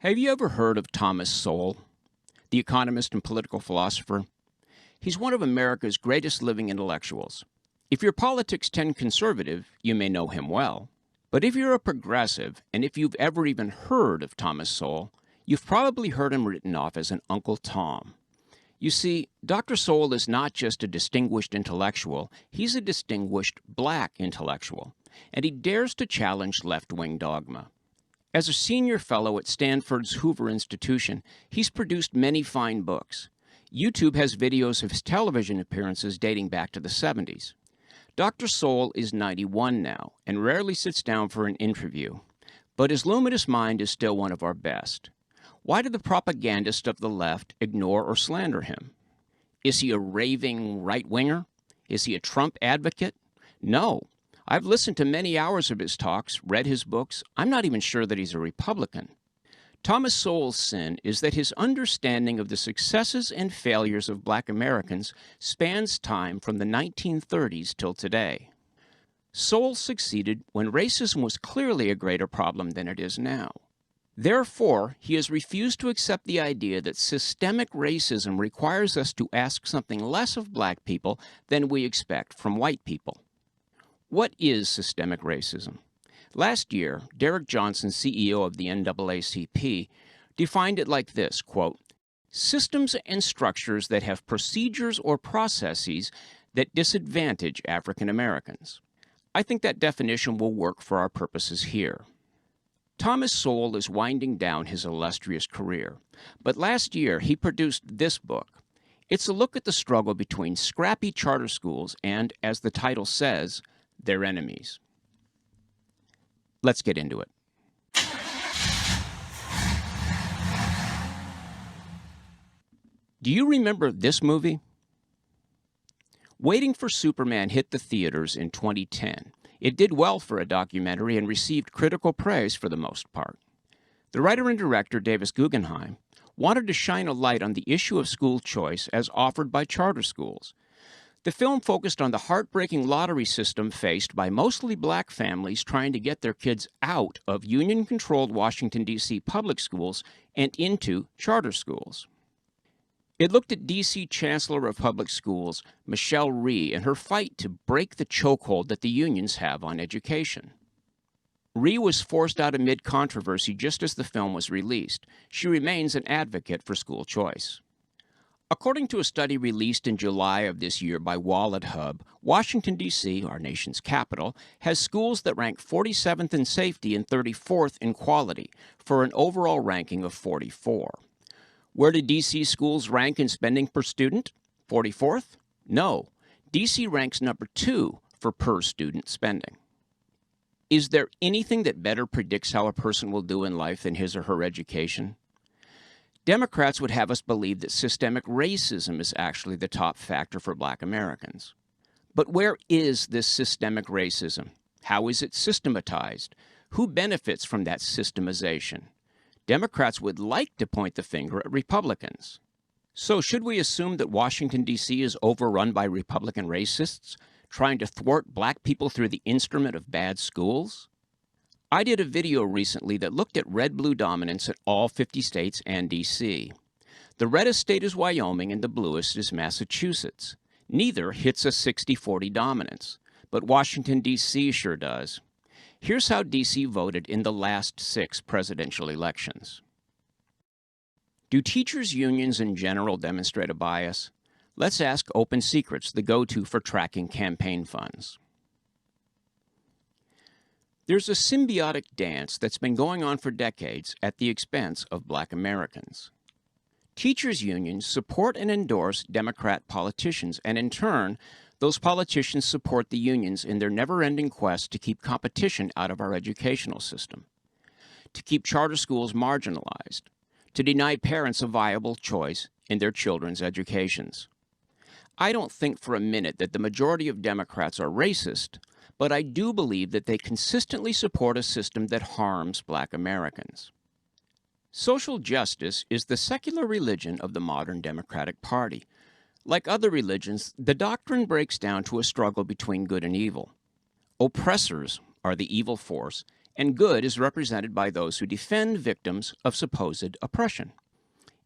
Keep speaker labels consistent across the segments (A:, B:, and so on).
A: Have you ever heard of Thomas Sowell, the economist and political philosopher? He's one of America's greatest living intellectuals. If your politics tend conservative, you may know him well. But if you're a progressive, and if you've ever even heard of Thomas Sowell, you've probably heard him written off as an Uncle Tom. You see, Dr. Sowell is not just a distinguished intellectual, he's a distinguished black intellectual, and he dares to challenge left-wing dogma. As a senior fellow at Stanford's Hoover Institution, he's produced many fine books. YouTube has videos of his television appearances dating back to the 70s. Dr. Sowell is 91 now and rarely sits down for an interview, but his luminous mind is still one of our best. Why do the propagandists of the left ignore or slander him? Is he a raving right-winger? Is he a Trump advocate? No. I've listened to many hours of his talks, read his books. I'm not even sure that he's a Republican. Thomas Sowell's sin is that his understanding of the successes and failures of black Americans spans time from the 1930s till today. Sowell succeeded when racism was clearly a greater problem than it is now. Therefore, he has refused to accept the idea that systemic racism requires us to ask something less of black people than we expect from white people. What is systemic racism? Last year, Derek Johnson, CEO of the NAACP, defined it like this, quote, systems and structures that have procedures or processes that disadvantage African Americans. I think that definition will work for our purposes here. Thomas Sowell is winding down his illustrious career, but last year he produced this book. It's a look at the struggle between scrappy charter schools and, as the title says, their enemies. Let's get into it. Do you remember this movie? Waiting for Superman hit the theaters in 2010. It did well for a documentary and received critical praise for the most part. The writer and director, Davis Guggenheim, wanted to shine a light on the issue of school choice as offered by charter schools. The film focused on the heartbreaking lottery system faced by mostly black families trying to get their kids out of union-controlled Washington, D.C. public schools and into charter schools. It looked at D.C. Chancellor of Public Schools, Michelle Rhee, and her fight to break the chokehold that the unions have on education. Rhee was forced out amid controversy just as the film was released. She remains an advocate for school choice. According to a study released in July of this year by Wallet Hub, Washington, D.C., our nation's capital, has schools that rank 47th in safety and 34th in quality, for an overall ranking of 44. Where do D.C. schools rank in spending per student? 44th? No. D.C. ranks number 2 for per-student spending. Is there anything that better predicts how a person will do in life than his or her education? Democrats would have us believe that systemic racism is actually the top factor for black Americans. But where is this systemic racism? How is it systematized? Who benefits from that systemization? Democrats would like to point the finger at Republicans. So should we assume that Washington, D.C. is overrun by Republican racists, trying to thwart black people through the instrument of bad schools? I did a video recently that looked at red-blue dominance in all 50 states and D.C. The reddest state is Wyoming and the bluest is Massachusetts. Neither hits a 60-40 dominance, but Washington, D.C. sure does. Here's how D.C. voted in the last 6 presidential elections. Do teachers' unions in general demonstrate a bias? Let's ask Open Secrets, the go-to for tracking campaign funds. There's a symbiotic dance that's been going on for decades at the expense of black Americans. Teachers' unions support and endorse Democrat politicians, and in turn, those politicians support the unions in their never-ending quest to keep competition out of our educational system, to keep charter schools marginalized, to deny parents a viable choice in their children's educations. I don't think for a minute that the majority of Democrats are racist, but I do believe that they consistently support a system that harms black Americans. Social justice is the secular religion of the modern Democratic Party. Like other religions, the doctrine breaks down to a struggle between good and evil. Oppressors are the evil force, and good is represented by those who defend victims of supposed oppression.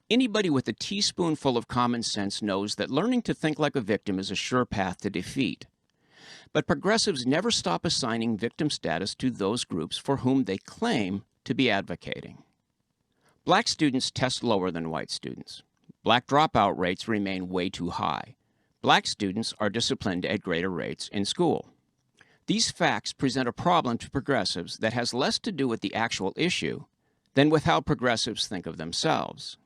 A: Anybody with a teaspoonful of common sense knows that learning to think like a victim is a sure path to defeat. But progressives never stop assigning victim status to those groups for whom they claim to be advocating. Black students test lower than white students. Black dropout rates remain way too high. Black students are disciplined at greater rates in school. These facts present a problem to progressives that has less to do with the actual issue than with how progressives think of themselves.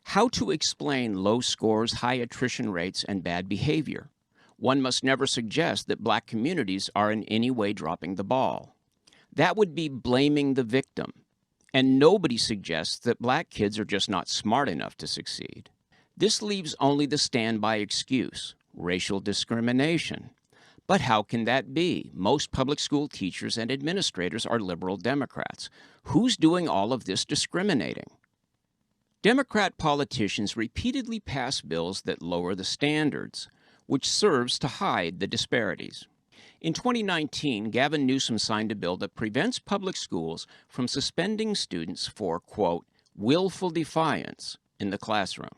A: How to explain low scores, high attrition rates, and bad behavior? One must never suggest that black communities are in any way dropping the ball. That would be blaming the victim. And nobody suggests that black kids are just not smart enough to succeed. This leaves only the standby excuse, racial discrimination. But how can that be? Most public school teachers and administrators are liberal Democrats. Who's doing all of this discriminating? Democrat politicians repeatedly pass bills that lower the standards, which serves to hide the disparities. In 2019, Gavin Newsom signed a bill that prevents public schools from suspending students for, quote, willful defiance in the classroom.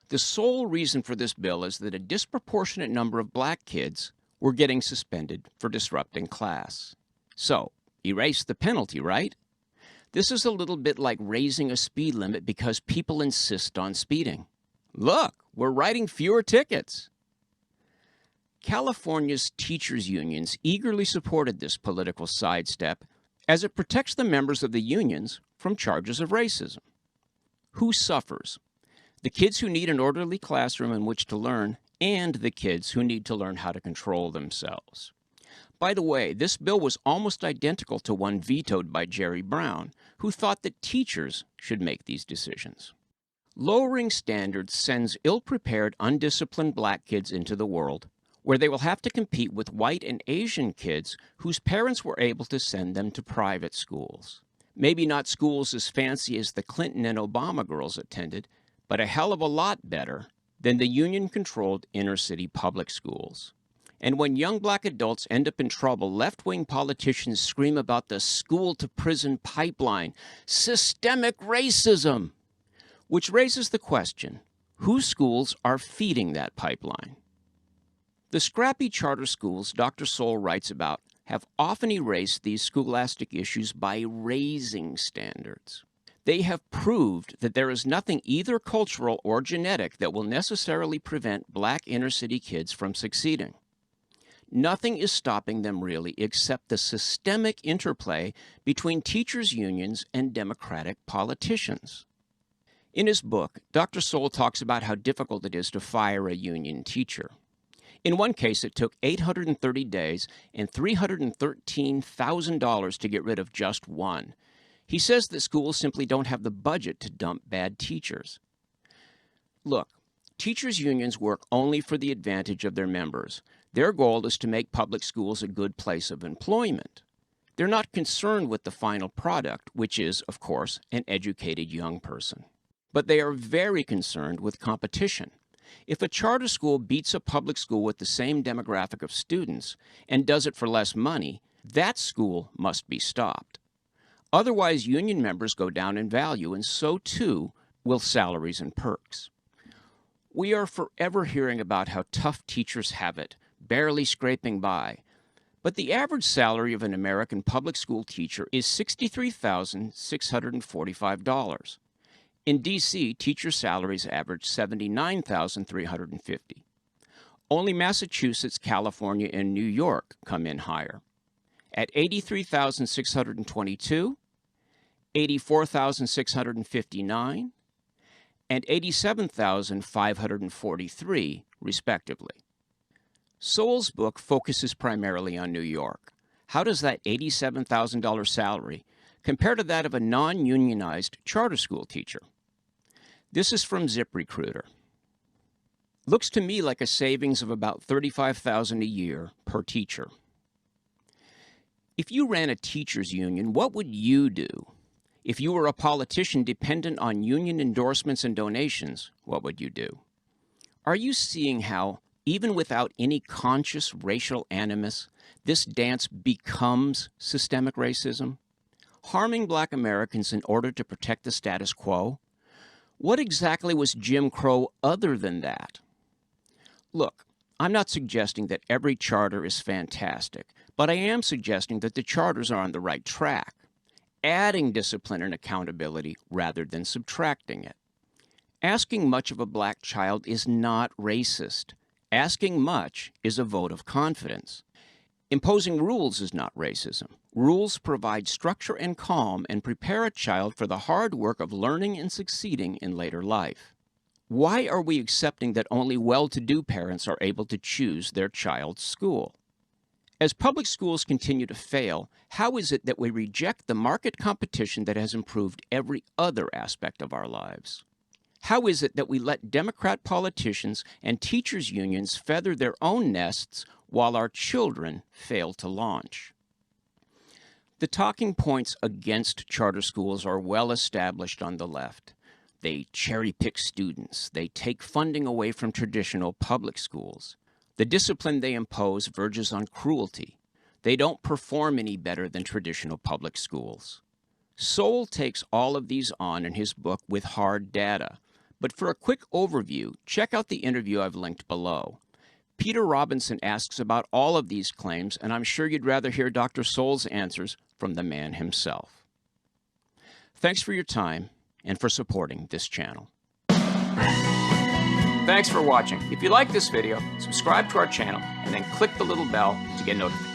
A: The sole reason for this bill is that a disproportionate number of black kids were getting suspended for disrupting class. So, erase the penalty, right? This is a little bit like raising a speed limit because people insist on speeding. Look, we're writing fewer tickets. California's teachers' unions eagerly supported this political sidestep as it protects the members of the unions from charges of racism. Who suffers? The kids who need an orderly classroom in which to learn, and the kids who need to learn how to control themselves. By the way, this bill was almost identical to one vetoed by Jerry Brown, who thought that teachers should make these decisions. Lowering standards sends ill-prepared, undisciplined black kids into the world, where they will have to compete with white and Asian kids whose parents were able to send them to private schools. Maybe not schools as fancy as the Clinton and Obama girls attended, but a hell of a lot better than the union-controlled inner-city public schools. And when young black adults end up in trouble, left-wing politicians scream about the school-to-prison pipeline, systemic racism, which raises the question, whose schools are feeding that pipeline? The scrappy charter schools Dr. Soul writes about have often erased these scholastic issues by raising standards. They have proved that there is nothing either cultural or genetic that will necessarily prevent black inner-city kids from succeeding. Nothing is stopping them really except the systemic interplay between teachers' unions and Democratic politicians. In his book, Dr. Soul talks about how difficult it is to fire a union teacher. In one case, it took 830 days and $313,000 to get rid of just one. He says that schools simply don't have the budget to dump bad teachers. Look, teachers' unions work only for the advantage of their members. Their goal is to make public schools a good place of employment. They're not concerned with the final product, which is, of course, an educated young person. But they are very concerned with competition. If a charter school beats a public school with the same demographic of students and does it for less money, that school must be stopped. Otherwise, union members go down in value, and so too will salaries and perks. We are forever hearing about how tough teachers have it, barely scraping by. But the average salary of an American public school teacher is $63,645. In D.C., teacher salaries average $79,350. Only Massachusetts, California, and New York come in higher. At $83,622, $84,659, and $87,543, respectively. Soul's book focuses primarily on New York. How does that $87,000 salary compare to that of a non-unionized charter school teacher? This is from ZipRecruiter. Looks to me like a savings of about $35,000 a year per teacher. If you ran a teachers' union, what would you do? If you were a politician dependent on union endorsements and donations, what would you do? Are you seeing how even without any conscious racial animus, this dance becomes systemic racism? Harming Black Americans in order to protect the status quo? What exactly was Jim Crow other than that? Look, I'm not suggesting that every charter is fantastic, but I am suggesting that the charters are on the right track, adding discipline and accountability rather than subtracting it. Asking much of a black child is not racist. Asking much is a vote of confidence. Imposing rules is not racism. Rules provide structure and calm and prepare a child for the hard work of learning and succeeding in later life. Why are we accepting that only well-to-do parents are able to choose their child's school? As public schools continue to fail, how is it that we reject the market competition that has improved every other aspect of our lives? How is it that we let Democrat politicians and teachers' unions feather their own nests while our children fail to launch? The talking points against charter schools are well established on the left. They cherry-pick students. They take funding away from traditional public schools. The discipline they impose verges on cruelty. They don't perform any better than traditional public schools. Sowell takes all of these on in his book With Hard Data. But for a quick overview, check out the interview I've linked below. Peter Robinson asks about all of these claims, and I'm sure you'd rather hear Dr. Sowell's answers from the man himself. Thanks for your time and for supporting this channel. Thanks for watching. If you like this video, subscribe to our channel and then click the little bell to get notifications.